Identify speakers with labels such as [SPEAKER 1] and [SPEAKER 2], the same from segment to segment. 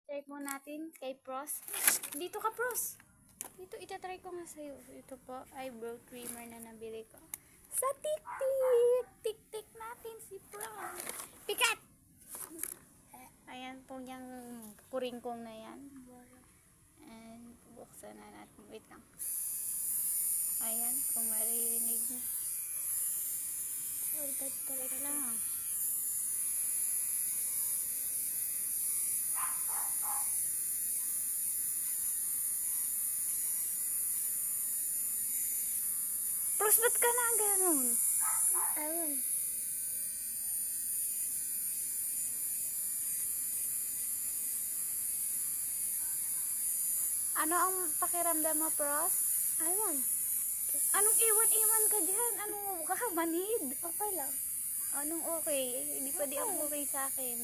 [SPEAKER 1] Try mo natin kay Pros. Dito ka, Pros. Dito, itatry ko nga sa'yo. Ito po, eyebrow trimmer na nabili ko. Sa tik-tik! Tik-tik natin si Pros. Pikat! Ayan po yung kuringkong na yan. And buksan na natin. Wait lang. Ayan, kung maririnig niyo. Wait lang. Pros, ba't ka na ganun?
[SPEAKER 2] Ayun.
[SPEAKER 1] Ano ang pakiramdam mo, Pros?
[SPEAKER 2] Ayun.
[SPEAKER 1] Anong iwan-iwan ka dyan? Anong kakamanid?
[SPEAKER 2] Okay lang.
[SPEAKER 1] Anong okay? Hindi pa di ang okay sa akin.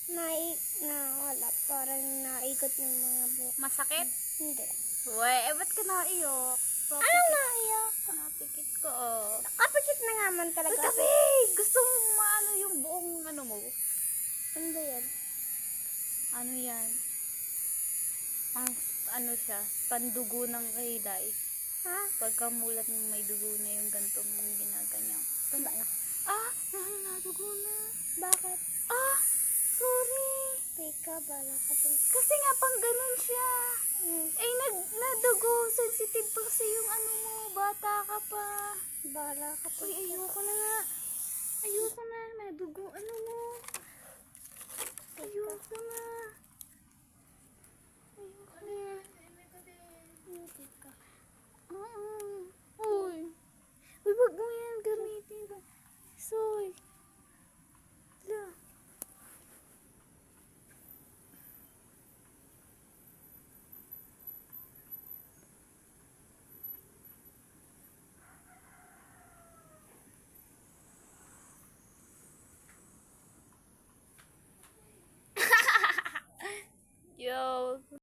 [SPEAKER 2] Wala. Parang naikot ng mga buhok.
[SPEAKER 1] Masakit?
[SPEAKER 2] Hindi.
[SPEAKER 1] Uwe, ba't ka naiyak?
[SPEAKER 2] Anong naiyak?
[SPEAKER 1] Napikit ko, oh.
[SPEAKER 2] Kapikit na nga man talaga.
[SPEAKER 1] Tabi! Gusto mo maano yung buong ano mo?
[SPEAKER 2] Ano ba yan?
[SPEAKER 1] Ano yan? Ang ano siya, pandugo ng kilay.
[SPEAKER 2] Ha?
[SPEAKER 1] Pagkamulat ng may dugo na yung ganito mong ginaganyan.
[SPEAKER 2] Tanda na.
[SPEAKER 1] Nadugo na.
[SPEAKER 2] Bakit?
[SPEAKER 1] Sorry.
[SPEAKER 2] Pika, bala ka din.
[SPEAKER 1] Kasi nga pang ganun siya. Nadugo. Sensitive pa kasi yung ano mo. Bata ka pa.
[SPEAKER 2] Bala ka
[SPEAKER 1] Uy, ayoko na nga. Ayoko na. Nadugo. Ano mo? Ayoko na.